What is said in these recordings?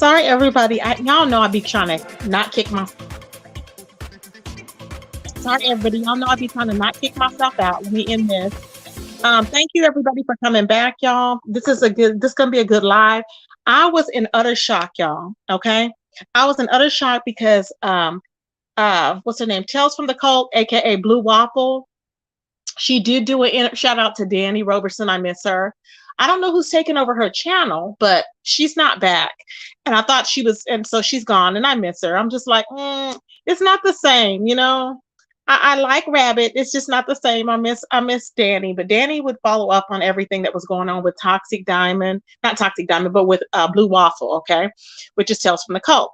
Sorry, everybody. Y'all know I be trying to not kick my. Sorry, everybody. Y'all know I be trying to not kick myself out. Let me end this. Thank you, everybody, for coming back, y'all. This is gonna be a good live. I was in utter shock, y'all. Okay, I was in utter shock because what's her name? Tales from the Cult, aka Blue Waffle. She did do a shout out to Danny Roberson. I miss her. I don't know who's taking over her channel, but she's not back. And I thought she was, and so she's gone, and I miss her. I'm just like, it's not the same, you know. I like Rabbit. It's just not the same. I miss Danny, but Danny would follow up on everything that was going on with Toxic Diamond, not Toxic Diamond, but with Blue Waffle, okay, which is Tales from the Cult.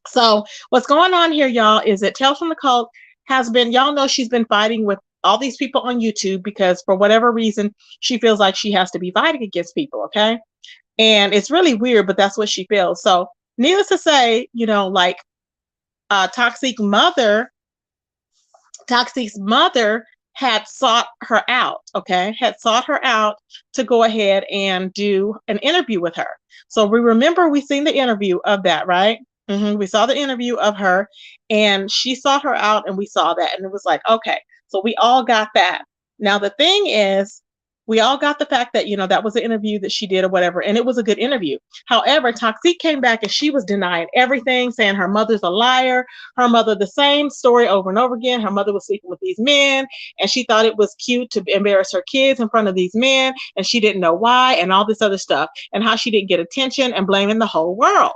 So what's going on here, y'all, is that Tales from the Cult has been, y'all know she's been fighting with all these people on YouTube because for whatever reason, she feels like she has to be fighting against people, okay? And it's really weird, but that's what she feels. So needless to say, you know, like Toxic's mother had sought her out, okay? Had sought her out to go ahead and do an interview with her. So we remember we seen the interview of that, right? We saw the interview of her and she sought her out and we saw that. And it was like, okay, so we all got that. Now, the thing is, we all got the fact that, you know, that was an interview that she did or whatever, and it was a good interview. However, Toxique came back and she was denying everything, saying her mother's a liar. Her mother, the same story over and over again. Her mother was sleeping with these men, and she thought it was cute to embarrass her kids in front of these men, and she didn't know why, and all this other stuff, and how she didn't get attention and blaming the whole world.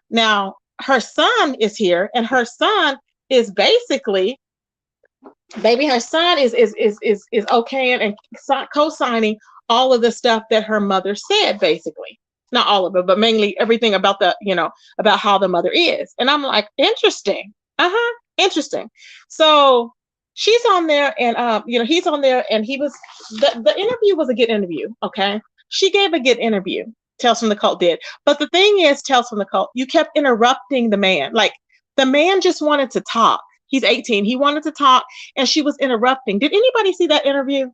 Now, her son is here, and her son is basically baby, her son is okay and co-signing all of the stuff that her mother said, basically. Not all of it, but mainly everything about the, you know, about how the mother is. And I'm like, interesting. Interesting. So she's on there and you know, he's on there and the interview was a good interview. Okay. She gave a good interview. Tales from the Cult did. But the thing is, Tales from the Cult, you kept interrupting the man. Like the man just wanted to talk. He's 18. He wanted to talk, and she was interrupting. Did anybody see that interview?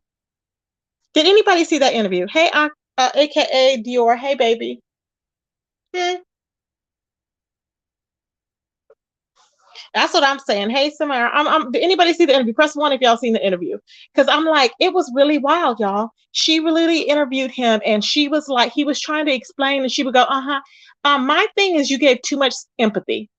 Did anybody see that interview? Hey, AKA Dior. Hey, baby. Hmm. That's what I'm saying. Hey, Samara. Did anybody see the interview? Press one if y'all seen the interview. Because I'm like, it was really wild, y'all. She really interviewed him, and she was like, he was trying to explain, and she would go, my thing is you gave too much empathy.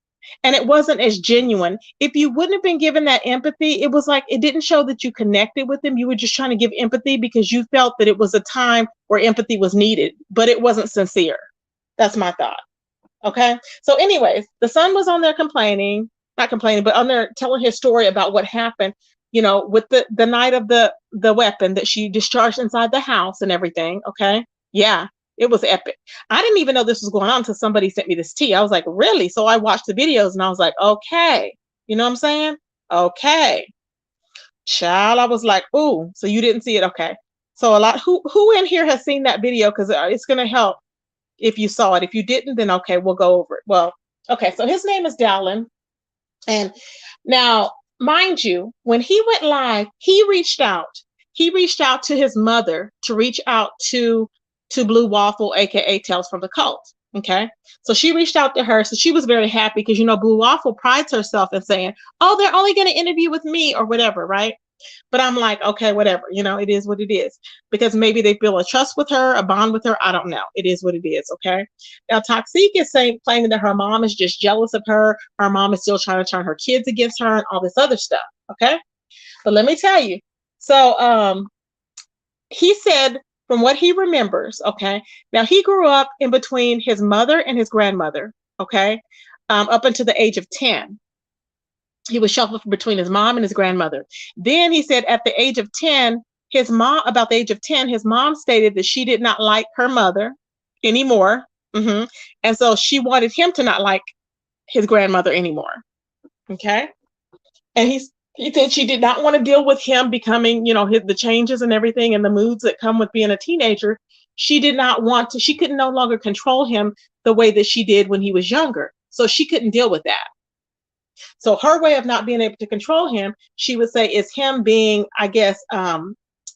And it wasn't as genuine. If you wouldn't have been given that empathy, it was like it didn't show that you connected with him. You were just trying to give empathy because you felt that it was a time where empathy was needed, but it wasn't sincere. That's my thought. Okay. So, anyways, the son was on there complaining, not complaining, but on there telling his story about what happened, you know, with the night of the weapon that she discharged inside the house and everything. Okay. Yeah. It was epic. I didn't even know this was going on until somebody sent me this tea. I was like, really? So I watched the videos and I was like, okay. You know what I'm saying? Okay. Child, I was like, ooh, so you didn't see it. Okay. So a lot, who in here has seen that video? Because it's going to help if you saw it. If you didn't, then okay, we'll go over it. Well, okay. So his name is Dallin. And now, mind you, when he went live, he reached out. He reached out to his mother to reach out to Blue Waffle, aka Tales from the Cult. Okay. So she reached out to her. So she was very happy because, you know, Blue Waffle prides herself in saying, oh, they're only going to interview with me or whatever. Right. But I'm like, okay, whatever. You know, it is what it is because maybe they feel a trust with her, a bond with her. I don't know. It is what it is. Okay. Now, Toxique is claiming that her mom is just jealous of her. Her mom is still trying to turn her kids against her and all this other stuff. Okay. But let me tell you. So, he said, from what he remembers, okay, now he grew up in between his mother and his grandmother, okay, up until the age of 10. He was shuffled between his mom and his grandmother. Then he said at the age of 10, about the age of 10, his mom stated that she did not like her mother anymore. And so she wanted him to not like his grandmother anymore. Okay. And he said she did not want to deal with him becoming, you know, the changes and everything and the moods that come with being a teenager. She did not want to, she could no longer control him the way that she did when he was younger. So she couldn't deal with that. So her way of not being able to control him, she would say, is him being, I guess,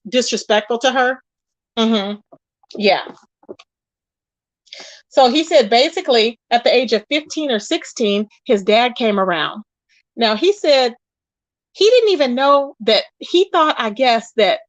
disrespectful to her. Yeah. So he said basically at the age of 15 or 16, his dad came around. Now he said he didn't even know that he thought, I guess, that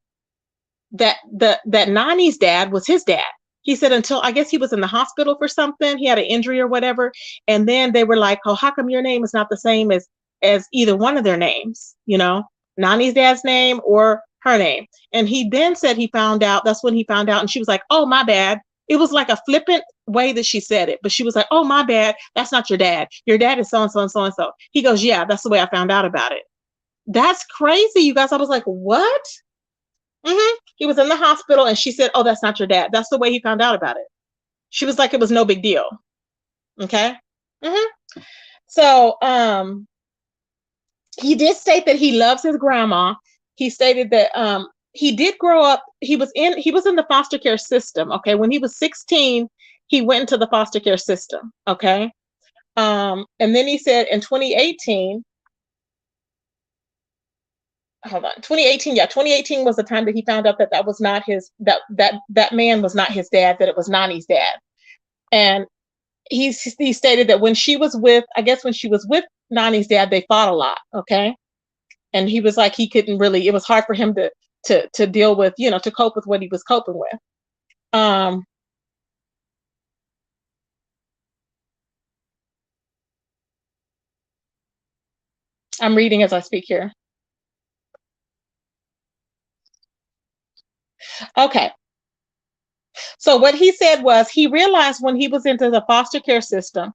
Nani's dad was his dad. He said until I guess he was in the hospital for something, he had an injury or whatever, and then they were like, "Oh, how come your name is not the same as either one of their names? You know, Nani's dad's name or her name?" And he then said he found out. That's when he found out, and she was like, "Oh, my bad." It was like a flippant way that she said it, but she was like, "Oh, my bad. That's not your dad. Your dad is so and so and so and so." He goes, "Yeah, that's the way I found out about it." That's crazy, you guys. I was like, "What?" He was in the hospital and she said, "Oh, that's not your dad." That's the way he found out about it. She was like, it was no big deal. Okay. hmm So he did state that he loves his grandma. He stated that he did grow up, he was in the foster care system. Okay. When he was 16, he went into the foster care system. Okay. And then he said in 2018, hold on, 2018, yeah, 2018 was the time that he found out that that was not his, that man was not his dad, that it was Nani's dad. And he stated that when she was with, I guess when she was with Nani's dad, they fought a lot. Okay. And he was like, he couldn't really, it was hard for him to deal with, to cope with what he was coping with. Um, I'm reading as I speak here. Okay. So what he said was he realized when he was into the foster care system,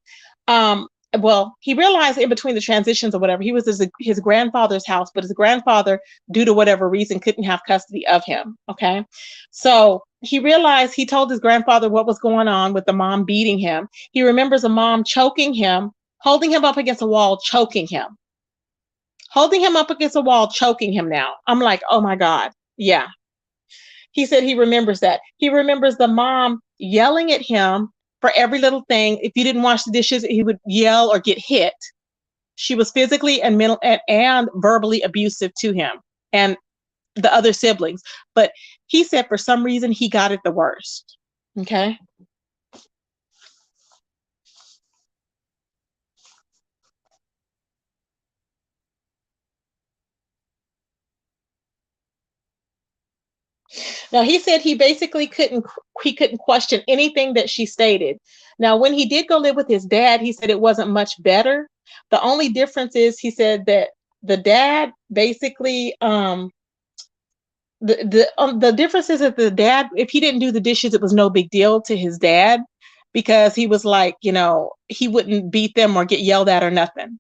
well, he realized in between the transitions or whatever, he was his grandfather's house, but his grandfather, due to whatever reason, couldn't have custody of him. Okay. So he realized, he told his grandfather what was going on with the mom beating him. He remembers a mom choking him, holding him up against a wall, choking him, holding him up against a wall, choking him now. I'm like, oh my God. Yeah. He said he remembers that. He remembers the mom yelling at him for every little thing. If you didn't wash the dishes, he would yell or get hit. She was physically and mental and verbally abusive to him and the other siblings. But he said for some reason he got it the worst. Okay. Now he said he couldn't question anything that she stated. Now when he did go live with his dad, he said it wasn't much better. The only difference is he said that the dad basically the difference is that the dad, if he didn't do the dishes, it was no big deal to his dad because he was like, he wouldn't beat them or get yelled at or nothing.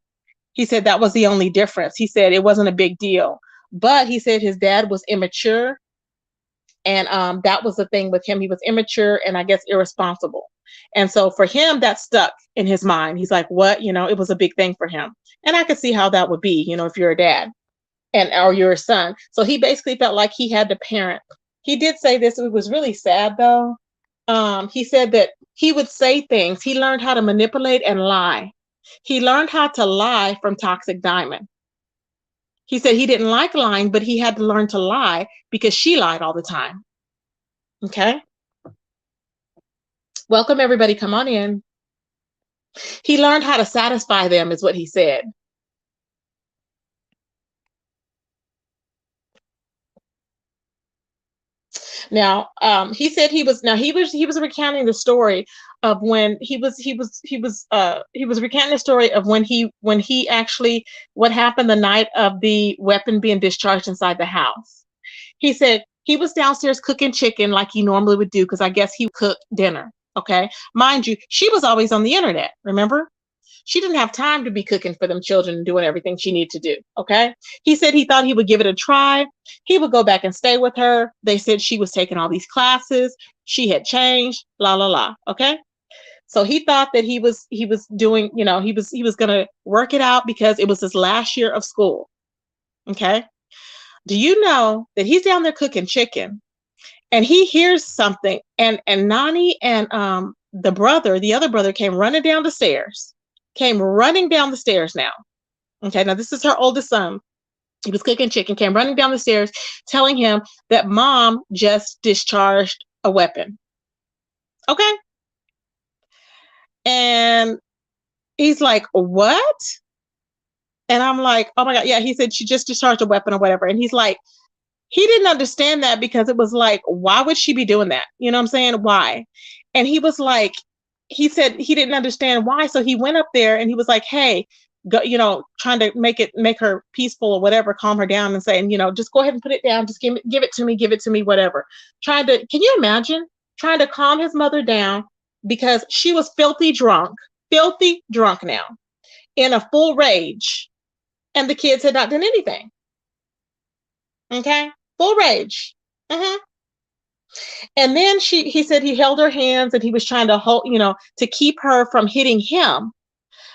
He said that was the only difference. He said it wasn't a big deal, but he said his dad was immature, and that was the thing with him. He was immature and I guess irresponsible, and so for him that stuck in his mind. He's like, what, it was a big thing for him, and I could see how that would be, if you're a dad and or you're a son. So he basically felt like he had to parent. He did say this. It was really sad though. He said that he would say things. He learned how to manipulate and lie. He learned how to lie from Toxic Diamond. He said he didn't like lying, but he had to learn to lie because she lied all the time. Okay. Welcome everybody. Come on in. He learned how to satisfy them, is what he said. Now, he said he was recounting the story of when he was recounting the story of when he actually, what happened the night of the weapon being discharged inside the house. He said he was downstairs cooking chicken like he normally would do because I guess he cooked dinner. Okay, mind you, she was always on the internet. Remember, she didn't have time to be cooking for them children and doing everything she needed to do. Okay. He said he thought he would give it a try. He would go back and stay with her. They said she was taking all these classes. She had changed, la la la. Okay. So he thought that he was doing, he was gonna work it out because it was his last year of school. Okay. Do you know that he's down there cooking chicken and he hears something, and Nani and the other brother came running down the stairs. Came running down the stairs now. Okay, now this is her oldest son. He was cooking chicken, came running down the stairs, telling him that mom just discharged a weapon. Okay. And he's like, what? And I'm like, oh my God. Yeah. He said she just discharged a weapon or whatever. And he's like, he didn't understand that because it was like, why would she be doing that? You know what I'm saying? Why? And he was like, he said he didn't understand why. So he went up there and he was like, hey, go, trying to make her peaceful or whatever, calm her down and saying, just go ahead and put it down. Just give it to me, whatever. Can you imagine trying to calm his mother down because she was filthy drunk now in a full rage and the kids had not done anything. Okay. Full rage. Uh-huh. And then he said he held her hands and he was trying to hold, to keep her from hitting him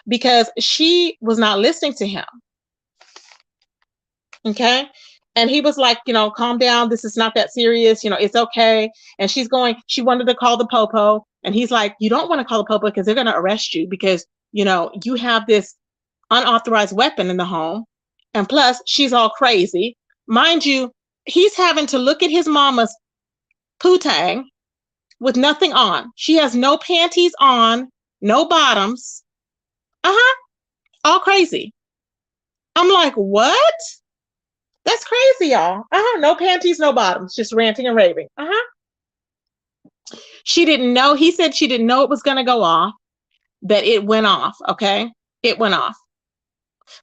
because she was not listening to him. Okay. And he was like, calm down. This is not that serious. It's okay. And she wanted to call the popo. And he's like, you don't want to call the popo because they're going to arrest you because, you have this unauthorized weapon in the home. And plus, she's all crazy. Mind you, he's having to look at his mama's poo-tang with nothing on. She has no panties on, no bottoms. All crazy. I'm like, what? That's crazy, y'all. No panties, no bottoms, just ranting and raving. She didn't know. He said she didn't know it was going to go off, that it went off. Okay. It went off.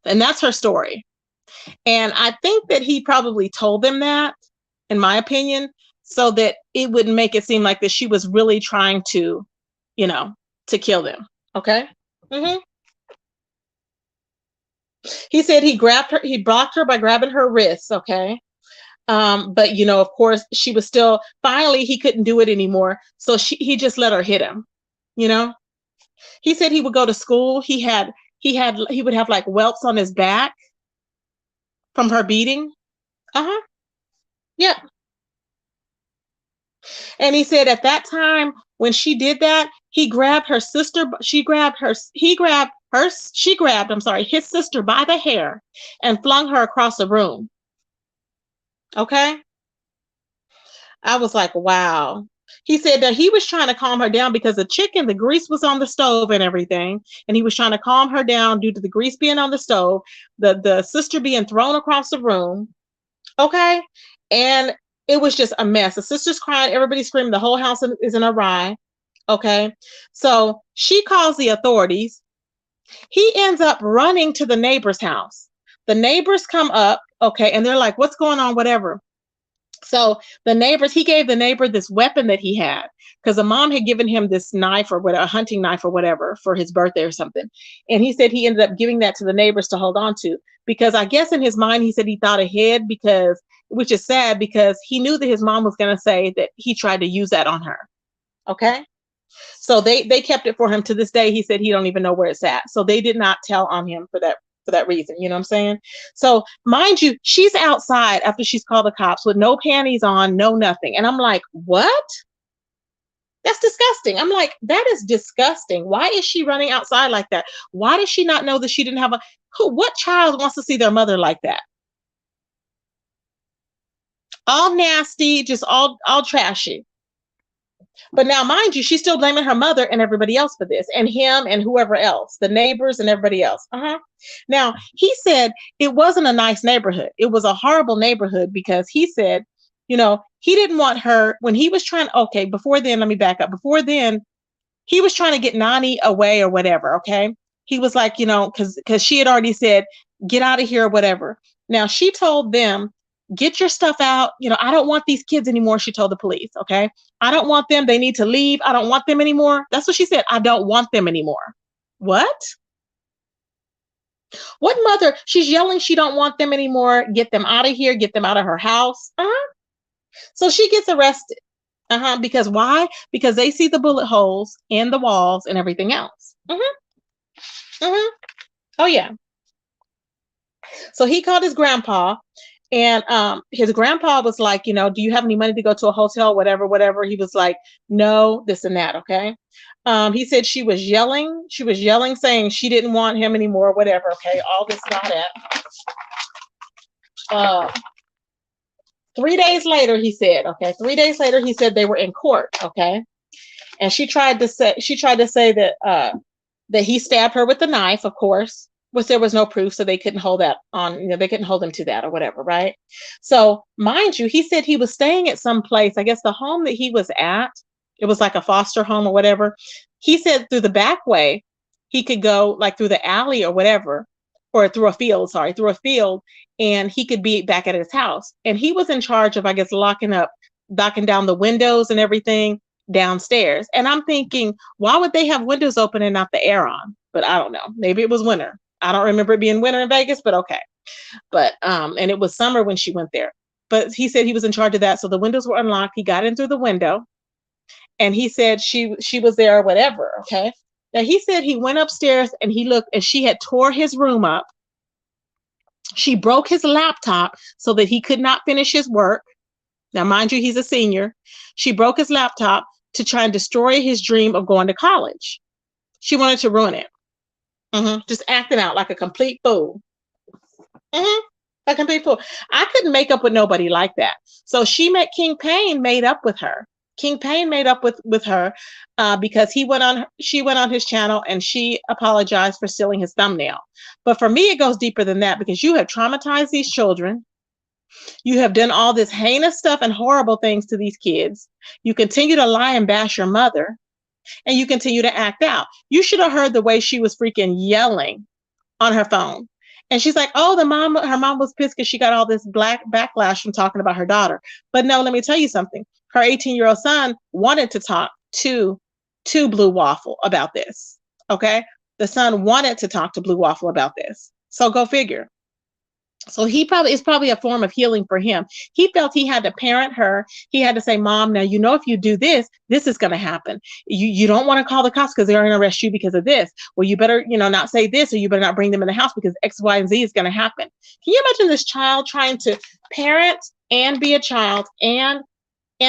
And that's her story. And I think that he probably told them that, in my opinion, so that it wouldn't make it seem like that she was really trying to, to kill them. Okay. He said he blocked her by grabbing her wrists. Okay. But of course, she was still. Finally, he couldn't do it anymore, so he just let her hit him. He said he would go to school. He would have like welts on his back from her beating. Yeah. And he said at that time when she did that, he grabbed her sister. I'm sorry, his sister by the hair and flung her across the room. Okay. I was like, wow. He said that he was trying to calm her down because the grease was on the stove and everything. And he was trying to calm her down due to the grease being on the stove, the sister being thrown across the room. Okay. And it was just a mess. The sister's crying, everybody's screaming, the whole house is in a riot. Okay. So she calls the authorities. He ends up running to the neighbor's house. The neighbors come up. Okay. And they're like, what's going on? Whatever. So he gave the neighbor this weapon that he had because the mom had given him this knife or whatever, a hunting knife or whatever for his birthday or something. And he said he ended up giving that to the neighbors to hold on to because I guess in his mind, he said he thought ahead which is sad because he knew that his mom was going to say that he tried to use that on her. Okay. So they kept it for him to this day. He said he don't even know where it's at. So they did not tell on him for that reason. You know what I'm saying? So mind you, she's outside after she's called the cops with no panties on, no nothing. And I'm like, what? That's disgusting. I'm like, that is disgusting. Why is she running outside like that? Why does she not know that she didn't have what child wants to see their mother like that? All nasty, just all trashy. But now, mind you, she's still blaming her mother and everybody else for this, and him and whoever else, the neighbors and everybody else. Now, he said it wasn't a nice neighborhood. It was a horrible neighborhood because he said, he didn't want her when he was trying. Okay, before then, let me back up. Before then, he was trying to get Nani away or whatever. Okay. He was like, because she had already said, get out of here or whatever. Now, she told them, get your stuff out. I don't want these kids anymore. She told the police. Okay. I don't want them. They need to leave. I don't want them anymore. That's what she said. I don't want them anymore. What? What mother? She's yelling she don't want them anymore. Get them out of here. Get them out of her house. So she gets arrested. Because why? Because they see the bullet holes in the walls and everything else. Oh yeah. So he called his grandpa. And his grandpa was like, do you have any money to go to a hotel, whatever. He was like, no, this and that. Okay. He said she was yelling, saying she didn't want him anymore, whatever. Okay. All this and all that. 3 days later, he said, okay. 3 days later, he said they were in court. Okay. And she tried to say that he stabbed her with a knife, of course, which there was no proof, so they couldn't hold that on, they couldn't hold him to that or whatever, right? So, mind you, he said he was staying at some place, I guess the home that he was at, it was like a foster home or whatever. He said through the back way, he could go like through the alley or whatever, or through a field, sorry, through a field, and he could be back at his house. And he was in charge of, I guess, knocking down the windows and everything downstairs. And I'm thinking, why would they have windows open and not the air on? But I don't know. Maybe it was winter. I don't remember it being winter in Vegas, but okay. But and it was summer when she went there. But he said he was in charge of that. So the windows were unlocked. He got in through the window and he said she was there or whatever. Okay. Now he said he went upstairs and he looked and she had tore his room up. She broke his laptop so that he could not finish his work. Now, mind you, he's a senior. She broke his laptop to try and destroy his dream of going to college. She wanted to ruin it. Just acting out like a complete fool. A complete fool. I couldn't make up with nobody like that. So King Payne made up with her. King Payne made up with her because she went on his channel and she apologized for stealing his thumbnail. But for me, it goes deeper than that because you have traumatized these children. You have done all this heinous stuff and horrible things to these kids. You continue to lie and bash your mother, and you continue to act out. You should have heard the way she was freaking yelling on her phone. And she's like, oh, her mom was pissed because she got all this black backlash from talking about her daughter. But no, let me tell you something. Her 18-year-old son wanted to talk to Blue Waffle about this. Okay? The son wanted to talk to Blue Waffle about this. So go figure. So it's probably a form of healing for him. He felt he had to parent her. He had to say, Mom, now, if you do this, this is going to happen. You don't want to call the cops because they're going to arrest you because of this. Well, you better, not say this, or you better not bring them in the house because X, Y, and Z is going to happen. Can you imagine this child trying to parent and be a child and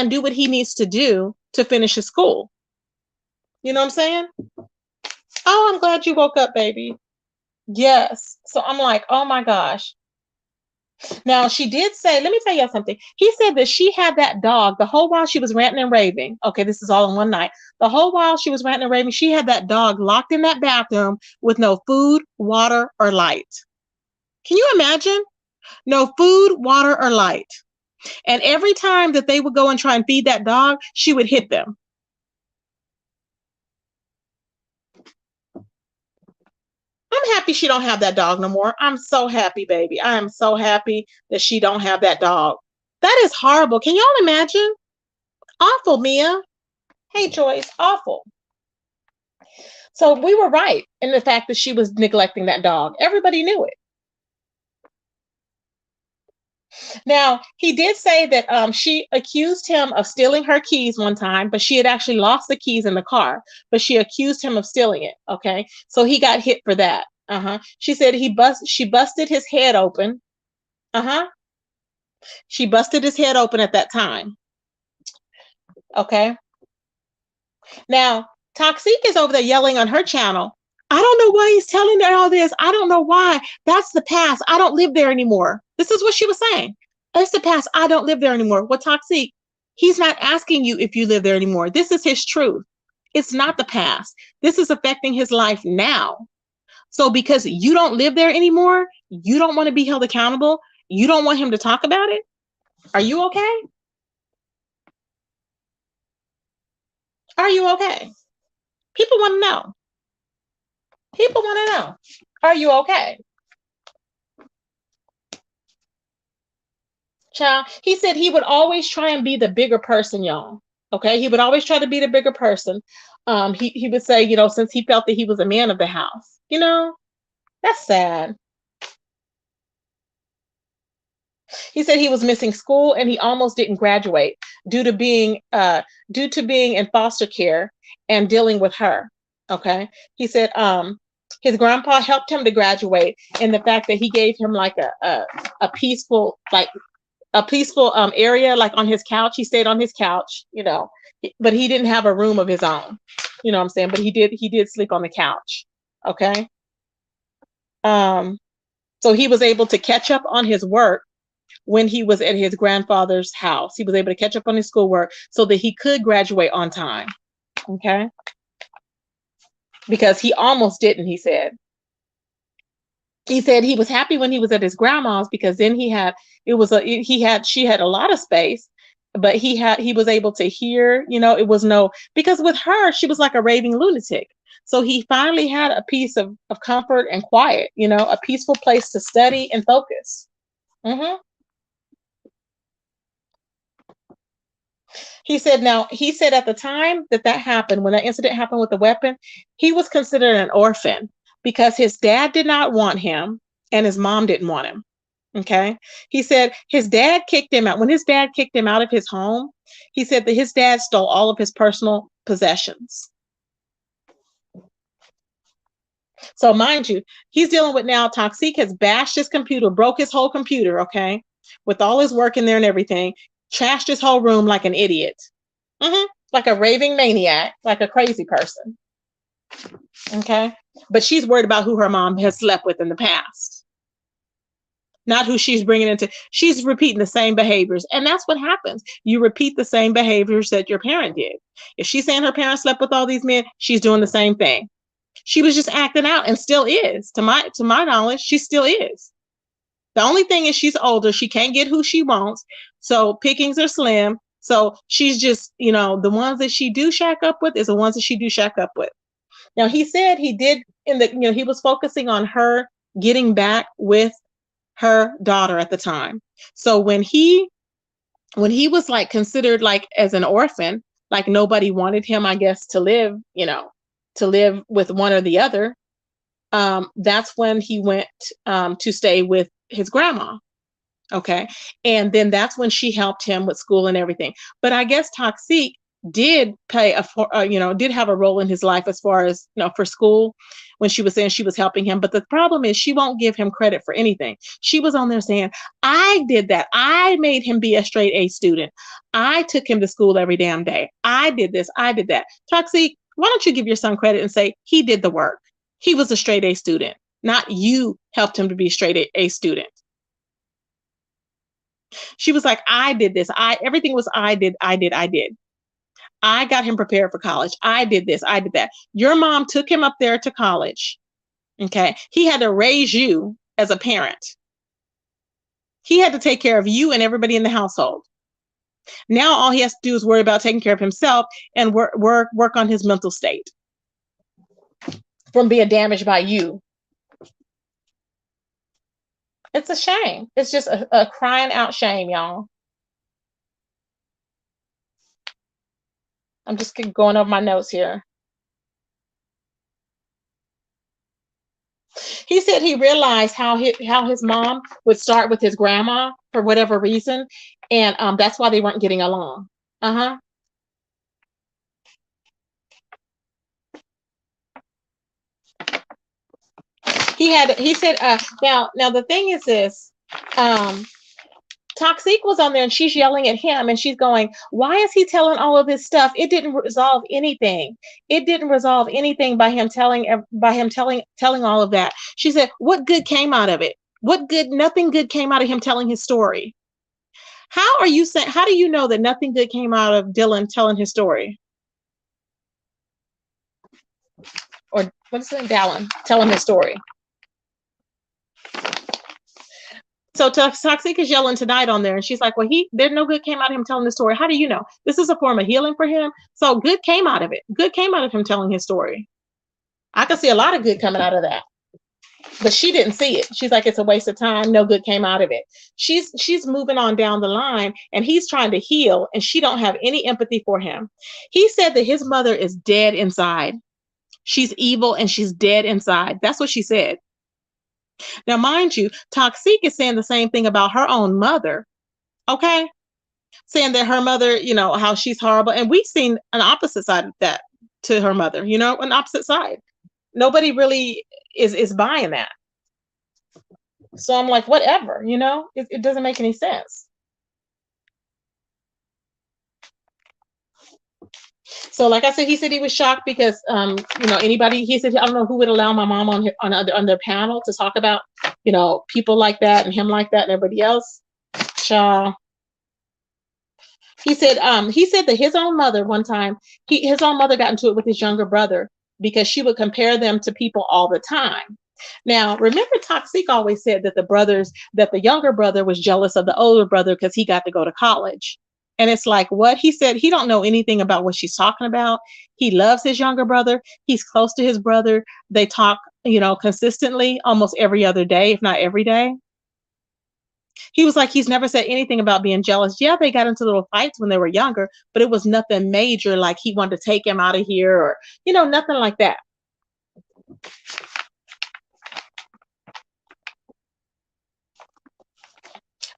do what he needs to do to finish his school? You know what I'm saying? Oh, I'm glad you woke up, baby. Yes. So I'm like, oh my gosh. Now, she did say, let me tell you something. He said that she had that dog the whole while she was ranting and raving. Okay, this is all in one night. The whole while she was ranting and raving, she had that dog locked in that bathroom with no food, water, or light. Can you imagine? No food, water, or light. And every time that they would go and try and feed that dog, she would hit them. I'm happy she don't have that dog no more. I'm so happy, baby. I am so happy that she don't have that dog. That is horrible. Can y'all imagine? Awful, Mia. Hey, Joyce, awful. So we were right in the fact that she was neglecting that dog. Everybody knew it. Now, he did say that she accused him of stealing her keys one time, but she had actually lost the keys in the car, but she accused him of stealing it. Okay. So he got hit for that. She said she busted his head open. She busted his head open at that time. Okay. Now, Toxique is over there yelling on her channel. I don't know why he's telling her all this. I don't know why. That's the past. I don't live there anymore. This is what she was saying. It's the past. I don't live there anymore. Well, Toxique, he's not asking you if you live there anymore. This is his truth. It's not the past. This is affecting his life now. So because you don't live there anymore, you don't want to be held accountable. You don't want him to talk about it. Are you okay? Are you okay? People want to know. People want to know. Are you okay? Child, he said he would always try and be the bigger person, y'all. Okay, he would always try to be the bigger person. He would say, since he felt that he was a man of the house, that's sad. He said he was missing school and he almost didn't graduate due to being in foster care and dealing with her. Okay, he said his grandpa helped him to graduate, and the fact that he gave him like a peaceful area, like on his couch. He stayed on his couch, but he didn't have a room of his own. You know what I'm saying? But he did sleep on the couch. Okay. So he was able to catch up on his work when he was at his grandfather's house. He was able to catch up on his schoolwork so that he could graduate on time. Okay. Because he almost didn't, he said he was happy when he was at his grandma's because then she had a lot of space, but he was able to hear, it was no, because with her she was like a raving lunatic. So he finally had a piece of comfort and quiet, a peaceful place to study and focus. Hmm. He said at the time that happened, when that incident happened with the weapon, he was considered an orphan because his dad did not want him and his mom didn't want him. Okay. He said his dad kicked him out. When his dad kicked him out of his home, he said that his dad stole all of his personal possessions. So, mind you, he's dealing with now Toxic has bashed his computer, broke his whole computer, okay, with all his work in there and everything, trashed his whole room like an idiot. Like a raving maniac, like a crazy person. Okay. But she's worried about who her mom has slept with in the past, not who she's bringing into. She's repeating the same behaviors. And that's what happens. You repeat the same behaviors that your parent did. If she's saying her parents slept with all these men, she's doing the same thing. She was just acting out and still is. To my knowledge, she still is. The only thing is she's older. She can't get who she wants. So pickings are slim. So she's just, the ones that she do shack up with is the ones that she do shack up with. Now he said he did he was focusing on her getting back with her daughter at the time. So when he was like considered like as an orphan, like nobody wanted him, I guess, to live with one or the other. That's when he went to stay with his grandma. Okay. And then that's when she helped him with school and everything. But I guess Toxic did did have a role in his life as far as, for school, when she was saying she was helping him. But the problem is she won't give him credit for anything. She was on there saying, I did that. I made him be a straight A student. I took him to school every damn day. I did this. I did that. Toxic, why don't you give your son credit and say he did the work? He was a straight A student, not you helped him to be a straight A student. She was like, I did this. Everything was I did, I did, I did. I got him prepared for college. I did this, I did that. Your mom took him up there to college. Okay. He had to raise you as a parent. He had to take care of you and everybody in the household. Now all he has to do is worry about taking care of himself and work on his mental state from being damaged by you. It's a shame. It's just a crying out shame, y'all. I'm just going over my notes here. He said he realized how his mom would start with his grandma for whatever reason, and that's why they weren't getting along. Uh-huh. He said now the thing is this, um Toxic was on there and she's yelling at him and she's going, why is he telling all of this stuff? It didn't resolve anything. It didn't resolve anything by him telling all of that. She said, what good came out of it? What good? Nothing good came out of him telling his story. How do you know that nothing good came out of Dylan telling his story? Or what's it, Dallin telling his story? So Toxic is yelling tonight on there, and she's like, well, there's no good came out of him telling the story. How do you know? This is a form of healing for him. So good came out of it. Good came out of him telling his story. I can see a lot of good coming out of that. But she didn't see it. She's like, it's a waste of time. No good came out of it. She's moving on down the line, and he's trying to heal, and she don't have any empathy for him. He said that his mother is dead inside. She's evil and she's dead inside. That's what she said. Now, mind you, Toxic is saying the same thing about her own mother. Okay. Saying that her mother, how she's horrible. And we've seen an opposite side of that to her mother, an opposite side. Nobody really is buying that. So I'm like, whatever, it doesn't make any sense. So like I said, he said he was shocked because, anybody, he said, I don't know who would allow my mom on their panel to talk about, people like that and him like that and everybody else. Child. He said that his own mother one time, his own mother got into it with his younger brother because she would compare them to people all the time. Now, remember, Toxic always said that that the younger brother was jealous of the older brother because he got to go to college. And it's like, what? He said he don't know anything about what she's talking about. He loves his younger brother. He's close to his brother. They talk, consistently almost every other day, if not every day. He was like, he's never said anything about being jealous. Yeah, they got into little fights when they were younger, but it was nothing major, like he wanted to take him out of here or, nothing like that.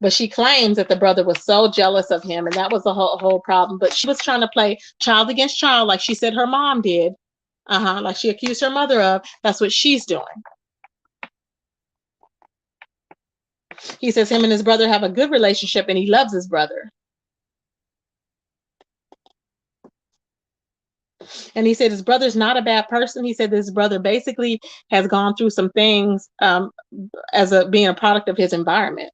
But she claims that the brother was so jealous of him, and that was the whole problem. But she was trying to play child against child, like she said her mom did. Like she accused her mother of. That's what she's doing. He says him and his brother have a good relationship, and he loves his brother. And he said his brother's not a bad person. He said his brother basically has gone through some things as being a product of his environment.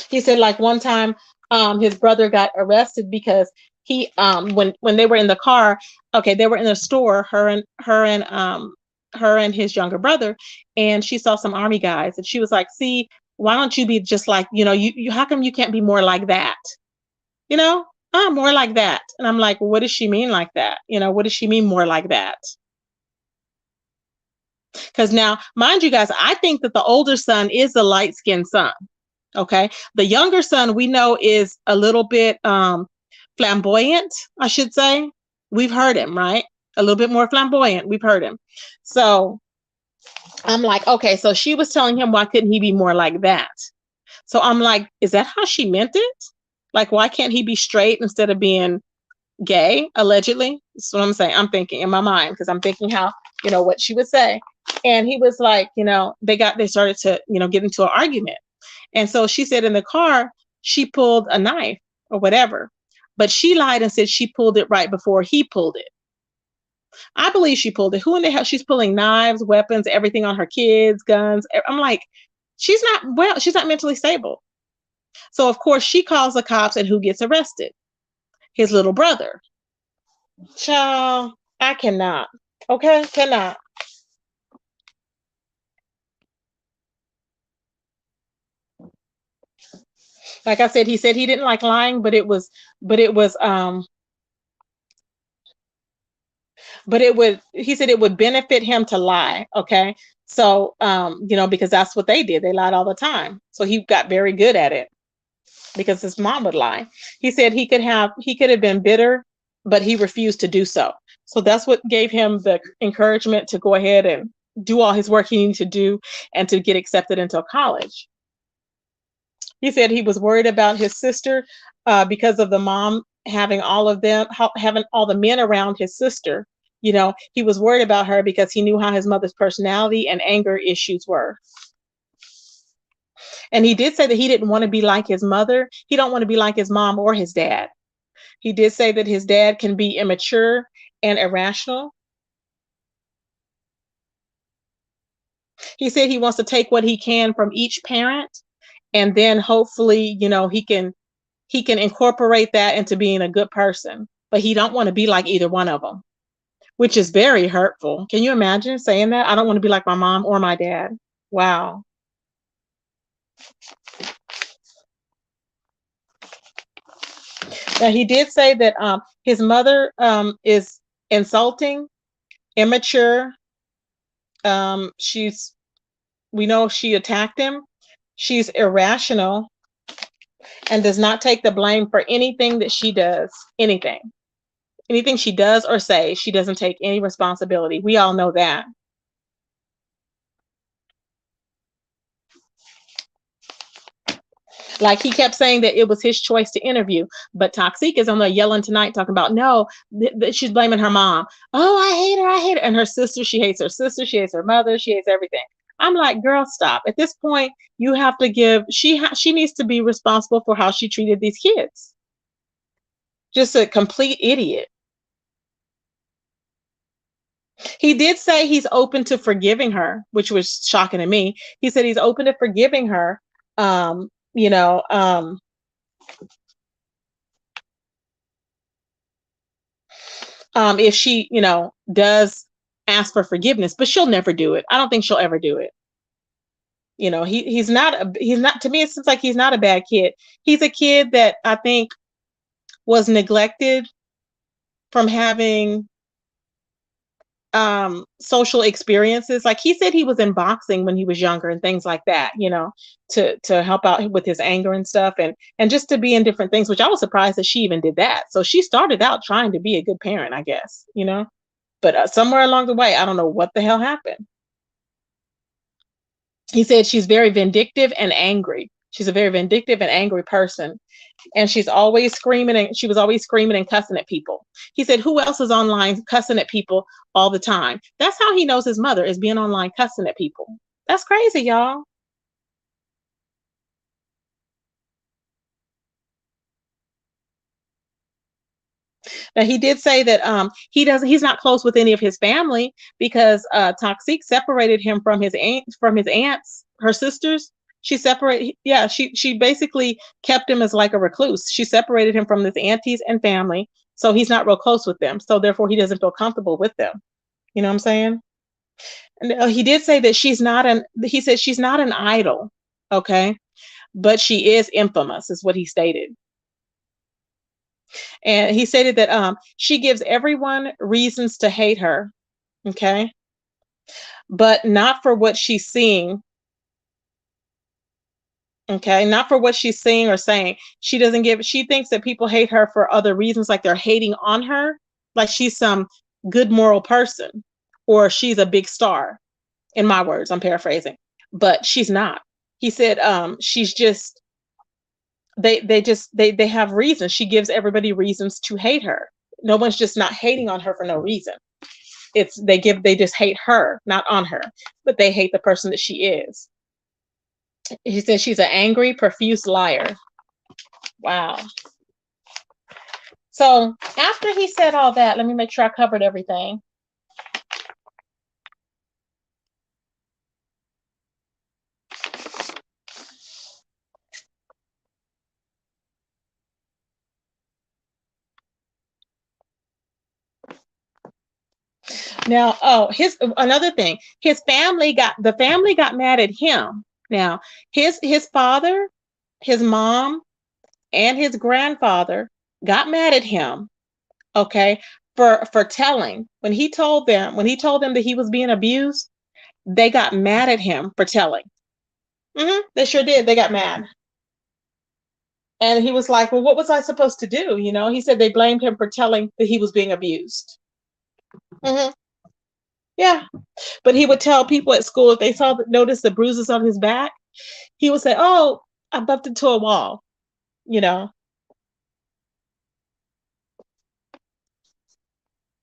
He said like one time his brother got arrested because he when they were in the car, okay, they were in the store, her and his younger brother, and she saw some army guys and she was like, see, why don't you be just like, you how come you can't be more like that? You know, more like that. And I'm like, well, what does she mean like that? What does she mean more like that? Because now, mind you guys, I think that the older son is the light skinned son. Okay. The younger son we know is a little bit flamboyant, I should say. We've heard him, right? A little bit more flamboyant. We've heard him. So I'm like, okay, so she was telling him, why couldn't he be more like that? So I'm like, is that how she meant it? Like, why can't he be straight instead of being gay, allegedly? That's what I'm saying. I'm thinking in my mind, because I'm thinking how, what she would say. And he was like, they started to, get into an argument. And so she said in the car, she pulled a knife or whatever, but she lied and said she pulled it right before he pulled it. I believe she pulled it. Who in the hell? She's pulling knives, weapons, everything on her kids, guns. I'm like, she's not mentally stable. So of course she calls the cops, and who gets arrested? His little brother. Child, I cannot. Okay, cannot. Like I said he didn't like lying, but it was but it would he said it would benefit him to lie. Okay. So because that's what they did. They lied all the time. So he got very good at it because his mom would lie. He said he could have been bitter, but he refused to do so. So that's what gave him the encouragement to go ahead and do all his work he needed to do and to get accepted into college. He said he was worried about his sister because of the mom having having all the men around his sister. He was worried about her because he knew how his mother's personality and anger issues were. And he did say that he didn't want to be like his mother. He don't want to be like his mom or his dad. He did say that his dad can be immature and irrational. He said he wants to take what he can from each parent, and then hopefully, he can incorporate that into being a good person. But he don't want to be like either one of them, which is very hurtful. Can you imagine saying that? I don't want to be like my mom or my dad. Wow. Now, he did say that his mother is insulting, immature. We know she attacked him. She's irrational and does not take the blame for anything that she does. Anything she does or says, she doesn't take any responsibility. We all know that. Like he kept saying that it was his choice to interview, but Toxic is on there yelling tonight, talking about no, she's blaming her mom. Oh, I hate her, I hate her, and her sister. She hates her sister. She hates her mother. She hates everything. I'm like, girl, stop. At this point, you have to give. She needs to be responsible for how she treated these kids. Just a complete idiot. He did say he's open to forgiving her, which was shocking to me. He said he's open to forgiving her. Um, you know, if she, does ask for forgiveness, but she'll never do it. I don't think she'll ever do it. He's not to me. It seems like he's not a bad kid. He's a kid that I think was neglected from having social experiences. Like he said he was in boxing when he was younger and things like that, to help out with his anger and stuff, and just to be in different things, which I was surprised that she even did that. So she started out trying to be a good parent, I guess. But somewhere along the way, I don't know what the hell happened. He said she's very vindictive and angry. She's a very vindictive and angry person, and she was always screaming and cussing at people. He said, who else is online cussing at people all the time? That's how he knows his mother, is being online cussing at people. That's crazy, y'all. Now he did say that he's not close with any of his family because Toxic separated him from his aunts, her sisters. She separated, yeah, she basically kept him as like a recluse. She separated him from his aunties and family, so he's not real close with them. So therefore, he doesn't feel comfortable with them. You know what I'm saying? And he did say that she's not an. He said she's not an idol, okay, but she is infamous, is what he stated. And he stated that she gives everyone reasons to hate her, okay, but not for what she's seeing. Okay, not for what she's seeing or saying. She thinks that people hate her for other reasons, like they're hating on her, like she's some good moral person or she's a big star. In my words, I'm paraphrasing, but she's not. He said she's just they have reasons. She gives everybody reasons to hate her. No one's just not hating on her for no reason. They just hate her, not on her, but they hate the person that she is. He says she's an angry, profuse liar. Wow. So after he said all that, let me make sure I covered everything. Now, his another thing, the family got mad at him. Now, his father, his mom, and his grandfather got mad at him, okay, for telling. When he told them that he was being abused, they got mad at him for telling. They sure did. They got mad. And he was like, well, what was I supposed to do? He said they blamed him for telling that he was being abused. hmm Yeah. But he would tell people at school if they notice the bruises on his back, he would say, oh, I bumped into a wall, you know.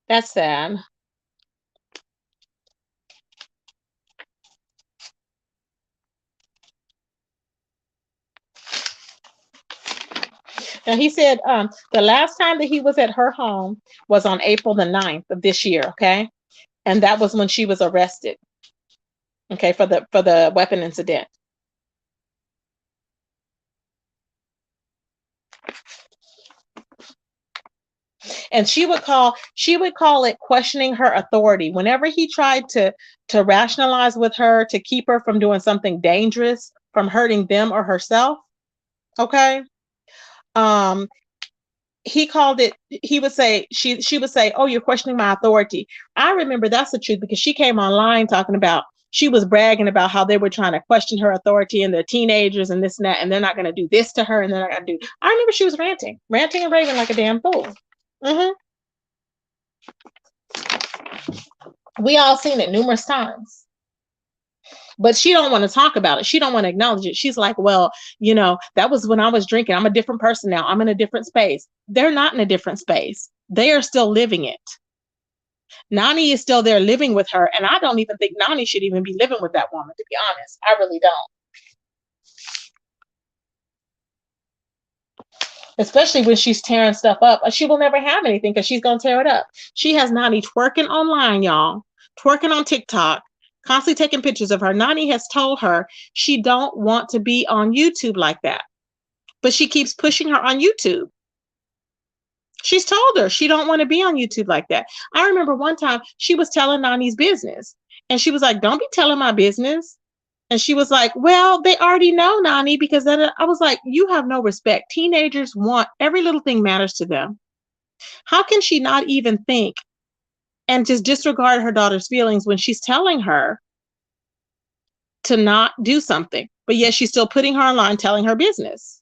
That's sad. Now he said the last time that he was at her home was on April the 9th of this year, okay? And that was when she was arrested, okay, for the weapon incident. And she would call it questioning her authority. Whenever he tried to rationalize with her to keep her from doing something dangerous, from hurting them or herself, okay? Um she would say, oh, you're questioning my authority. I remember that's the truth because she came online talking about, she was bragging about how they were trying to question her authority and they're teenagers and this and that, and they're not going to do this to her and they're not going to do. I remember she was ranting and raving like a damn fool. hmm we all seen it numerous times, but she don't want to talk about it. She don't want to acknowledge it. She's like, well, that was when I was drinking. I'm a different person now. I'm in a different space. They're not in a different space. They are still living it. Nani is still there living with her, and I don't even think Nani should even be living with that woman, to be honest. I really don't. especially when she's tearing stuff up. She will never have anything because she's gonna tear it up. She has Nani twerking online, y'all, twerking on TikTok, constantly taking pictures of her. Nani has told her she don't want to be on YouTube like that, but she keeps pushing her on YouTube. She's told her she don't want to be on YouTube like that. I remember one time she was telling Nani's business, and she was like, "Don't be telling my business." And she was like, "Well, they already know, Nani, because then I was like, you have no respect. Teenagers want every little thing matters to them. How can she not even think and just disregard her daughter's feelings when she's telling her to not do something, but yet she's still putting her online telling her business?"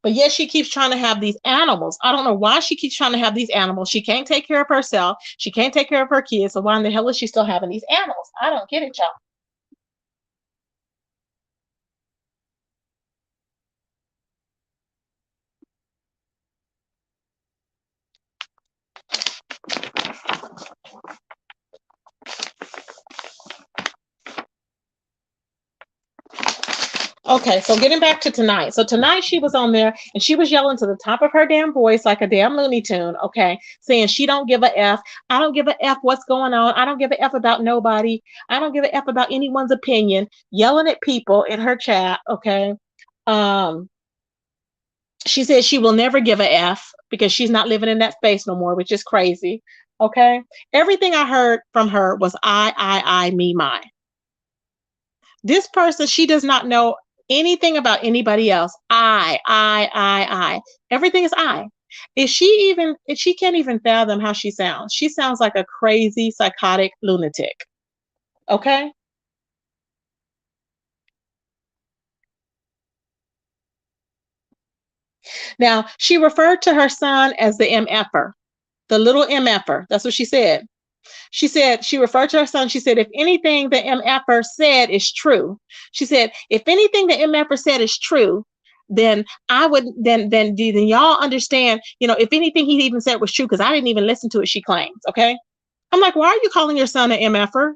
But yet she keeps trying to have these animals. I don't know why she keeps trying to have these animals. She can't take care of herself. She can't take care of her kids. So why in the hell is she still having these animals? I don't get it, y'all. Okay, so getting back to tonight. So tonight she was on there and she was yelling to the top of her damn voice like a damn Looney Tune, okay, saying she don't give a F. I don't give a F what's going on. I don't give a F about nobody. I don't give a F about anyone's opinion. Yelling at people in her chat, okay. Um, she said she will never give a F because she's not living in that space no more, which is crazy. Okay. Everything I heard from her was I, me, my. This person, she does not know anything about anybody else. I. Everything is I. If she can't even fathom how she sounds. She sounds like a crazy, psychotic lunatic. Okay. Now, she referred to her son as the MFer, the little MFer. That's what she said. She said she referred to her son. She said, if anything the MFer said is true, she said, if anything the MFer said is true, then I would then y'all understand, if anything he even said was true, because I didn't even listen to it, she claims. Okay. I'm like, why are you calling your son an MFer?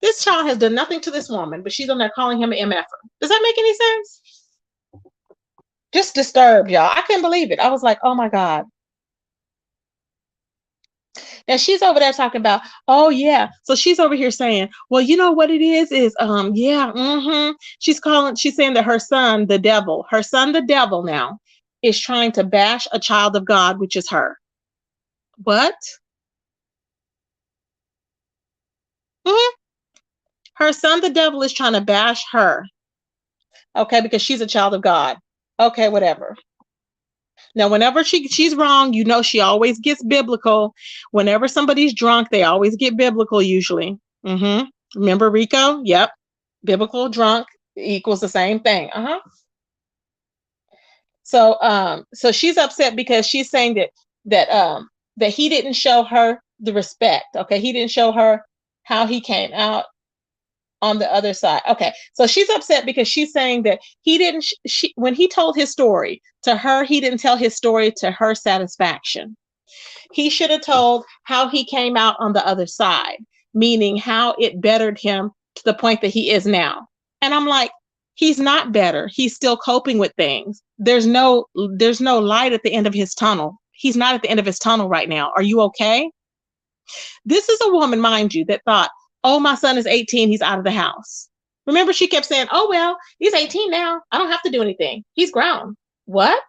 This child has done nothing to this woman, but she's on there calling him an MFer. Does that make any sense? Just disturbed, y'all. I couldn't believe it. I was like, oh my God. And she's over there talking about, oh yeah. So she's over here saying, well, you know what it is yeah, she's saying that her son, the devil now, is trying to bash a child of God, which is her. What? Mm-hmm. Her son, the devil, is trying to bash her. Okay, because she's a child of God. Okay, whatever. Now, whenever she's wrong, she always gets biblical. Whenever somebody's drunk, they always get biblical usually. Remember Rico? Yep. Biblical drunk equals the same thing. So she's upset because she's saying that he didn't show her the respect. Okay, he didn't show her how he came out on the other side. Okay, so she's upset because she's saying that he didn't. When he told his story to her, he didn't tell his story to her satisfaction. He should have told how he came out on the other side, meaning how it bettered him to the point that he is now. And I'm like, he's not better. He's still coping with things. There's no light at the end of his tunnel. He's not at the end of his tunnel right now. Are you okay? This is a woman, mind you, that thought, oh, my son is 18. He's out of the house. Remember, she kept saying, oh, well, he's 18 now. I don't have to do anything. He's grown. What?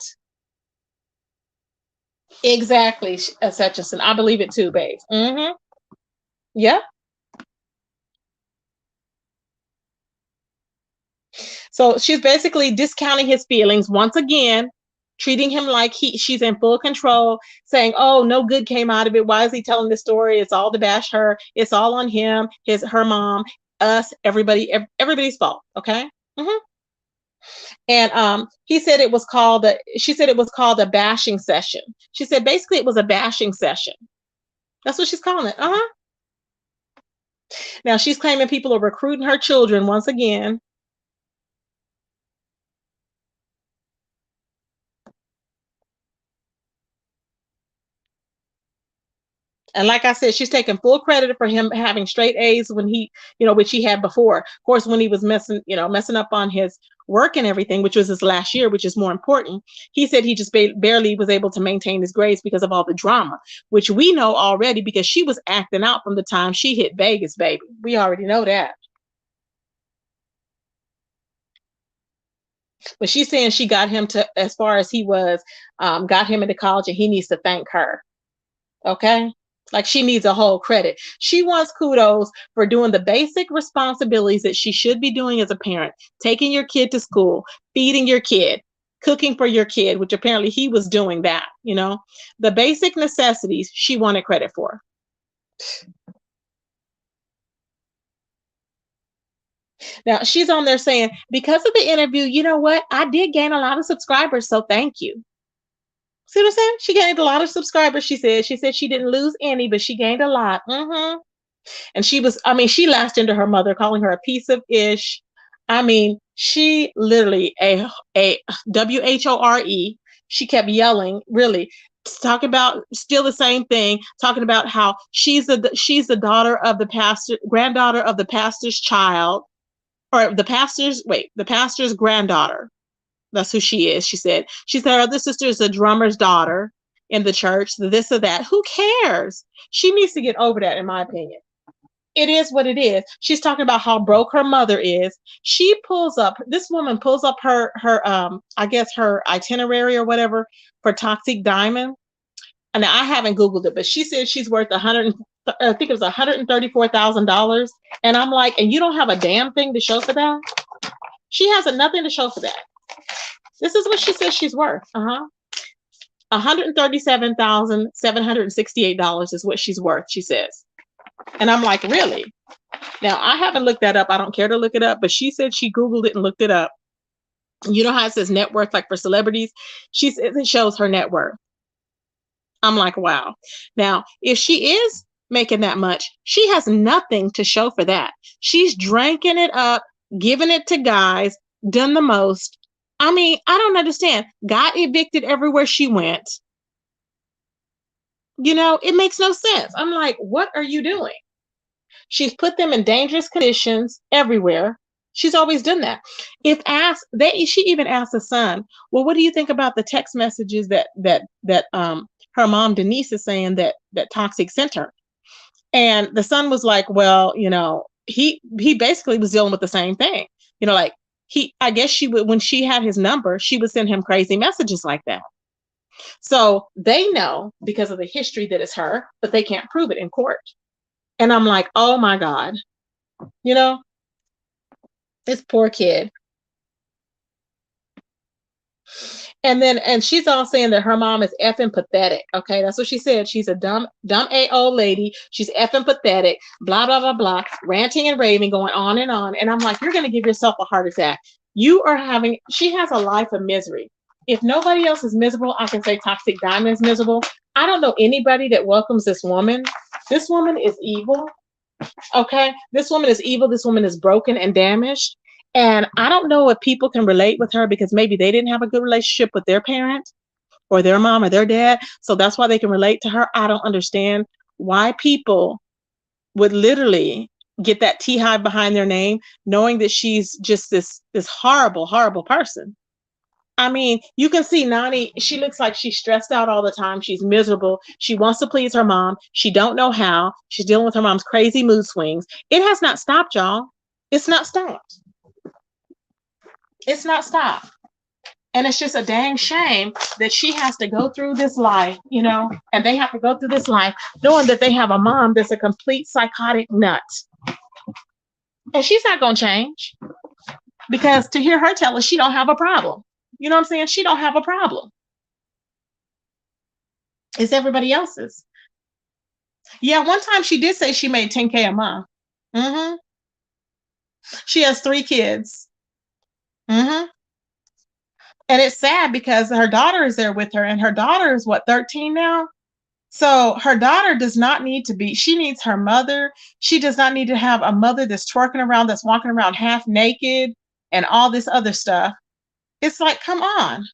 Exactly, Setchison. I believe it too, babe. Yeah. So she's basically discounting his feelings once again, treating him like she's in full control, saying, "Oh, no good came out of it. Why is he telling this story? It's all to bash her. It's all on him, her mom, us, everybody's fault." Okay. hmm And he said it was called she said it was called a bashing session. She said basically it was a bashing session. That's what she's calling it. Now she's claiming people are recruiting her children once again. And like I said, she's taking full credit for him having straight A's when he, which he had before. Of course, when he was messing up on his work and everything, which was his last year, which is more important. He said he just barely was able to maintain his grades because of all the drama, which we know already because she was acting out from the time she hit Vegas, baby. We already know that. But she's saying she got him to as far as he was, got him into college, and he needs to thank her. Okay. Like she needs a whole credit. She wants kudos for doing the basic responsibilities that she should be doing as a parent, taking your kid to school, feeding your kid, cooking for your kid, which apparently he was doing that, the basic necessities she wanted credit for. Now she's on there saying, because of the interview, you know what? I did gain a lot of subscribers, so thank you. See what I'm saying? She gained a lot of subscribers. She said she didn't lose any, but she gained a lot. And she lashed into her mother, calling her a piece of ish. She literally a WHORE. She kept yelling, really talking about still the same thing, talking about how she's the daughter of the pastor, granddaughter of the pastor's child, or the pastor's granddaughter. That's who she is. She said her other sister is a drummer's daughter in the church, this or that. Who cares? She needs to get over that, in my opinion. It is what it is. She's talking about how broke her mother is. This woman pulls up her I guess her itinerary or whatever for Toxic Diamond. And I haven't Googled it, but she said she's worth I think it was $134,000. And I'm like, and you don't have a damn thing to show for that? She has nothing to show for that. This is what she says she's worth. $137,768 is what she's worth, she says. And I'm like, really? Now, I haven't looked that up. I don't care to look it up, but she said she Googled it and looked it up. You know how it says net worth, like for celebrities? She says it shows her net worth. I'm like, wow. Now, if she is making that much, she has nothing to show for that. She's drinking it up, giving it to guys, done the most. I don't understand. Got evicted everywhere she went. It makes no sense. I'm like, what are you doing? She's put them in dangerous conditions everywhere. She's always done that. She even asked the son, well, what do you think about the text messages that her mom Denise is saying that Toxic sent her? And the son was like, well, he basically was dealing with the same thing. Like I guess she would, when she had his number, she would send him crazy messages like that. So they know because of the history that it's her, but they can't prove it in court. And I'm like, oh my God, this poor kid. And she's all saying that her mom is effing pathetic. Okay, that's what she said. She's a dumb old lady. She's effing pathetic. Blah blah blah blah, ranting and raving, going on. And I'm like, you're gonna give yourself a heart attack. She has a life of misery. If nobody else is miserable, I can say Toxic Diamond is miserable. I don't know anybody that welcomes this woman. This woman is evil. Okay, this woman is evil. This woman is broken and damaged. And I don't know if people can relate with her because maybe they didn't have a good relationship with their parent or their mom or their dad. So that's why they can relate to her. I don't understand why people would literally get that T hive behind their name, knowing that she's just this horrible, horrible person. You can see Nani, she looks like she's stressed out all the time. She's miserable. She wants to please her mom. She don't know how. She's dealing with her mom's crazy mood swings. It has not stopped, y'all. It's not stopped. It's not stopped. And it's just a dang shame that she has to go through this life, and they have to go through this life knowing that they have a mom that's a complete psychotic nut. And she's not going to change because to hear her tell us she don't have a problem. You know what I'm saying? She don't have a problem. It's everybody else's. Yeah, one time she did say she made $10K a month. She has 3 kids. And it's sad because her daughter is there with her, and her daughter is 13 now? So her daughter does not need to be, she needs her mother. She does not need to have a mother that's twerking around, that's walking around half naked and all this other stuff. It's like, come on.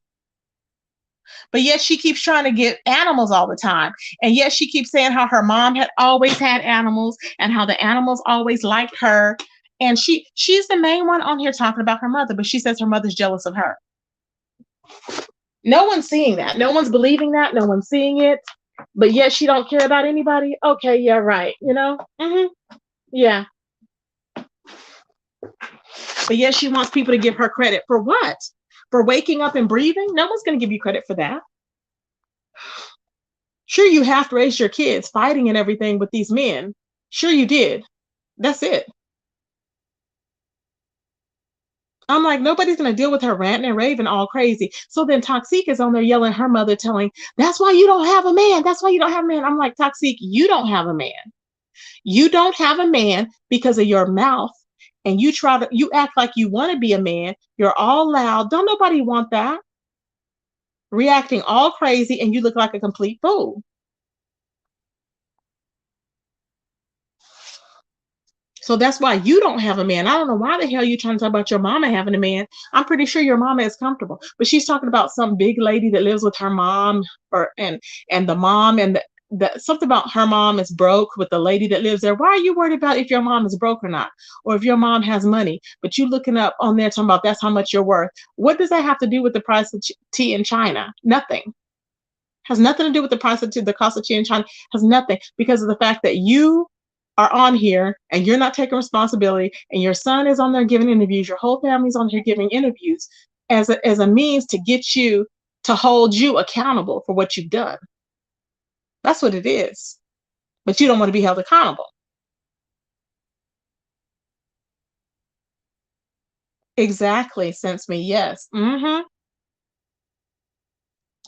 But yet she keeps trying to get animals all the time. And yet she keeps saying how her mom had always had animals and how the animals always liked her. And she's the main one on here talking about her mother, but she says her mother's jealous of her. No one's seeing that. No one's believing that. No one's seeing it. But yet she don't care about anybody. Okay, yeah, right. Yeah. But yet she wants people to give her credit for what? For waking up and breathing? No one's going to give you credit for that. Sure, you have to raise your kids fighting and everything with these men. Sure, you did. That's it. I'm like, nobody's going to deal with her ranting and raving all crazy. So then Toxic is on there yelling at her mother, telling, that's why you don't have a man. That's why you don't have a man. I'm like, Toxic, you don't have a man. You don't have a man because of your mouth. And you act like you want to be a man. You're all loud. Don't nobody want that. Reacting all crazy and you look like a complete fool. So that's why you don't have a man. I don't know why the hell you're trying to talk about your mama having a man. I'm pretty sure your mama is comfortable, but she's talking about some big lady that lives with her mom, or and the mom and something about her mom is broke with the lady that lives there. Why are you worried about if your mom is broke or not, or if your mom has money? But you looking up on there talking about that's how much you're worth. What does that have to do with the price of tea in China? Nothing. Has nothing to do with the price of tea. The cost of tea in China has nothing, because of the fact that you are on here and you're not taking responsibility, and your son is on there giving interviews, your whole family's on here giving interviews as a means to get you to hold you accountable for what you've done. That's what it is. But you don't want to be held accountable. Exactly. Sense me. Yes.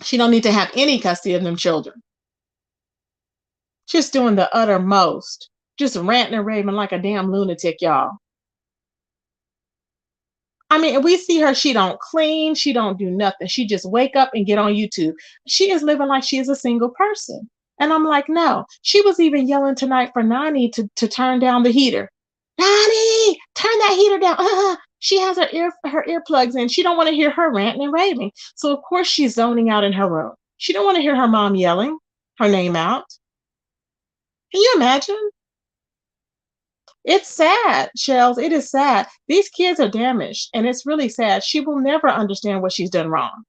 She don't need to have any custody of them children. Just doing the uttermost. Just ranting and raving like a damn lunatic, y'all. I mean, we see her, she don't clean, she don't do nothing. She just wake up and get on YouTube. She is living like she is a single person. And I'm like, no. She was even yelling tonight for Nani to turn down the heater. Nani, turn that heater down. She has her earplugs in. She don't want to hear her ranting and raving. So of course she's zoning out in her room. She don't want to hear her mom yelling her name out. Can you imagine? It's sad, Shells. It is sad. These kids are damaged, and it's really sad. She will never understand what she's done wrong.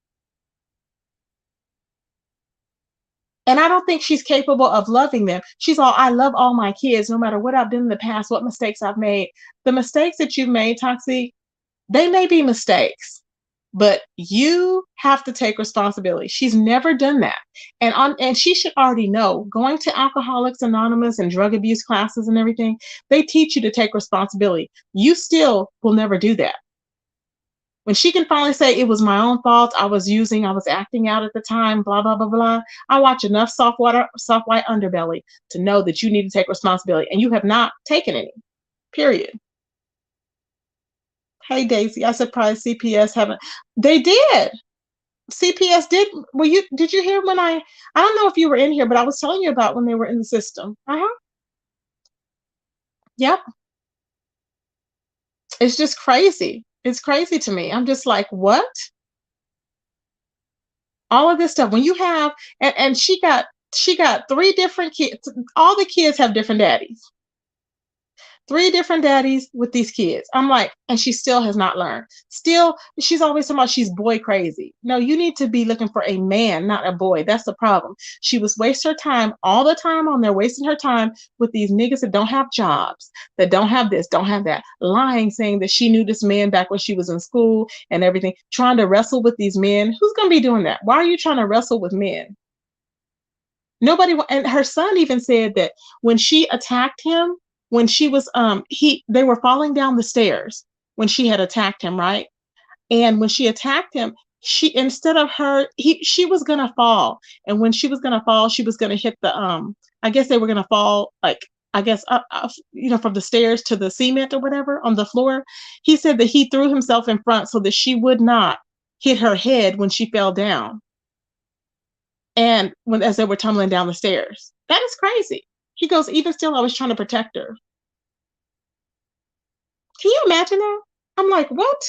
And I don't think she's capable of loving them. She's all, I love all my kids, no matter what I've done in the past, what mistakes I've made. The mistakes that you've made, Toxie, they may be mistakes, but you have to take responsibility. She's never done that. And she should already know, going to Alcoholics Anonymous and drug abuse classes and everything, they teach you to take responsibility. You still will never do that. When she can finally say it was my own fault, I was acting out at the time, blah, blah, blah, blah. I watch enough soft white underbelly to know that you need to take responsibility, and you have not taken any, period. Hey, Daisy, I surprised CPS haven't. They did. CPS did. Did you hear when I don't know if you were in here, but I was telling you about when they were in the system. Yep. It's just crazy. It's crazy to me. I'm just like, what? All of this stuff. When you have, and she got three different kids. All the kids have different daddies. Three different daddies with these kids. I'm like, and she still has not learned. Still, she's always talking about she's boy crazy. No, you need to be looking for a man, not a boy. That's the problem. She was wasting her time all the time on there, wasting her time with these niggas that don't have jobs, that don't have this, don't have that, lying, saying that she knew this man back when she was in school and everything, trying to wrestle with these men. Who's going to be doing that? Why are you trying to wrestle with men? Nobody. And her son even said that when she attacked him, when she was they were falling down the stairs when she had attacked him, right? And when she attacked him, she, instead of her, she was gonna fall, and when she was gonna fall, she was gonna hit the I guess they were gonna fall, like, I guess from the stairs to the cement or whatever on the floor. He said that he threw himself in front so that she would not hit her head when she fell down, and when, as they were tumbling down the stairs. That is crazy. He goes, even still, I was trying to protect her. Can you imagine that? I'm like, what?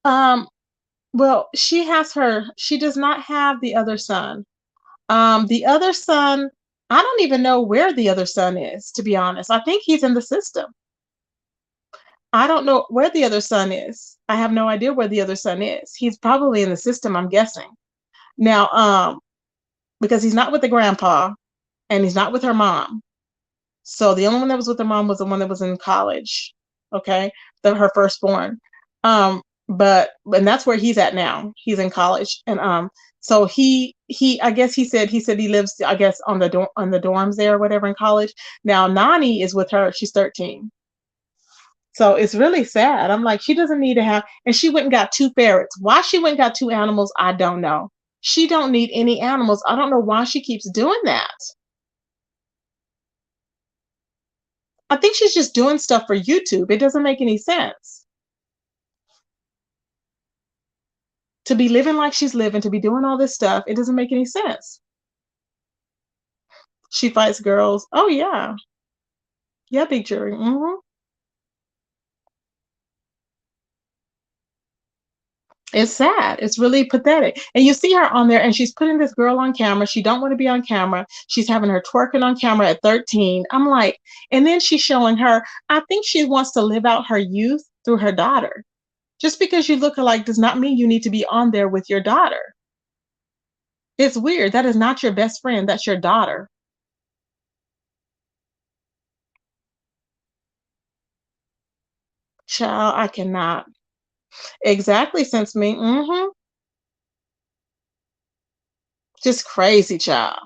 Um, well, she does not have the other son. The other son, I don't even know where the other son is, to be honest. I think he's in the system. I don't know where the other son is. I have no idea where the other son is. He's probably in the system, I'm guessing. Now, because he's not with the grandpa and he's not with her mom. So the only one that was with her mom was the one that was in college. Okay. Her firstborn. But that's where he's at now. He's in college. And so he I guess he said he lives, I guess, on the dorms there or whatever in college. Now Nani is with her, she's 13. So it's really sad. I'm like, she doesn't need to have, and she went and got two ferrets. Why she went and got two animals, I don't know. She don't need any animals. I don't know why she keeps doing that. I think she's just doing stuff for YouTube. It doesn't make any sense to be living like she's living, to be doing all this stuff. It doesn't make any sense. She fights girls. Oh yeah, yeah, big jury. It's sad. It's really pathetic. And you see her on there, and she's putting this girl on camera. She don't want to be on camera. She's having her twerking on camera at 13. I'm like, and then she's showing her. I think she wants to live out her youth through her daughter. Just because you look alike does not mean you need to be on there with your daughter. It's weird. That is not your best friend. That's your daughter. Child, I cannot. Exactly, since me. Just crazy, child.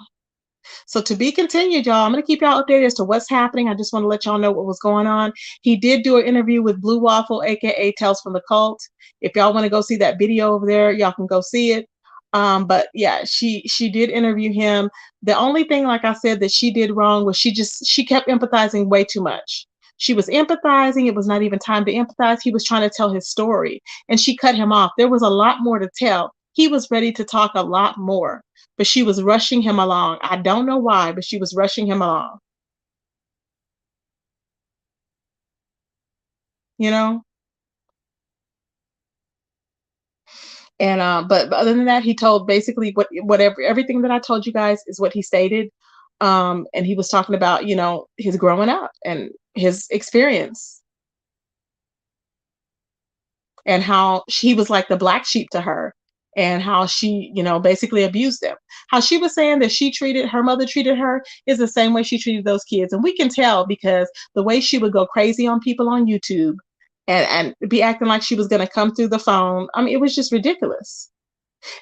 So to be continued, y'all. I'm gonna keep y'all updated as to what's happening. I just want to let y'all know what was going on. He did do an interview with Blue Waffle, aka Tales from the Cult. If y'all want to go see that video over there, y'all can go see it. But yeah, she did interview him. The only thing, like I said, that she did wrong was she kept empathizing way too much. She was empathizing. It was not even time to empathize. He was trying to tell his story, and she cut him off. There was a lot more to tell. He was ready to talk a lot more, but she was rushing him along. I don't know why, but she was rushing him along, you know? And but other than that, he told basically whatever everything that I told you guys is what he stated. And he was talking about, his growing up and his experience, and how he was like the black sheep to her, and how she, basically abused them. How she was saying that her mother treated her is the same way she treated those kids. And we can tell because the way she would go crazy on people on YouTube and be acting like she was going to come through the phone. I mean, it was just ridiculous.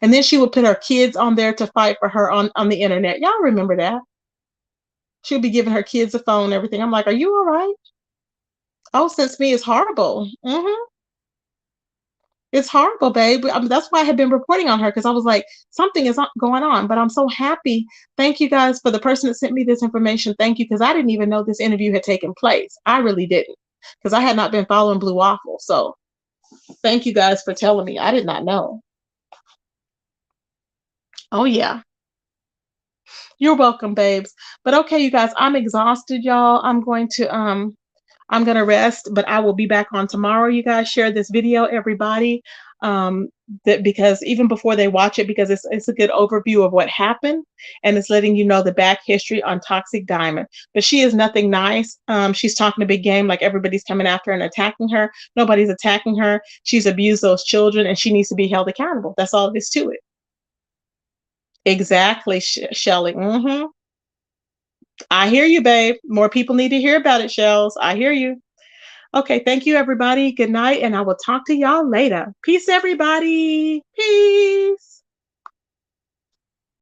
And then she would put her kids on there to fight for her on the internet. Y'all remember that? She would be giving her kids a phone and everything. I'm like, are you all right? Oh, since me is horrible. It's horrible, babe. I mean, that's why I had been reporting on her, because I was like, something is not going on. But I'm so happy. Thank you guys for the person that sent me this information. Thank you, because I didn't even know this interview had taken place. I really didn't, because I had not been following Blue Waffle. So thank you guys for telling me. I did not know. Oh yeah. You're welcome, babes. But okay, you guys, I'm exhausted, y'all. I'm gonna rest, but I will be back on tomorrow. You guys share this video, everybody. Um, that because even before they watch it, because it's a good overview of what happened, and it's letting you know the back history on Toxic Diamond. But she is nothing nice. She's talking a big game, like everybody's coming after her and attacking her. Nobody's attacking her. She's abused those children, and she needs to be held accountable. That's all there is to it. Exactly, Shelly. I hear you, babe. More people need to hear about it, Shells. I hear you. Okay, thank you, everybody. Good night, and I will talk to y'all later. Peace, everybody. Peace.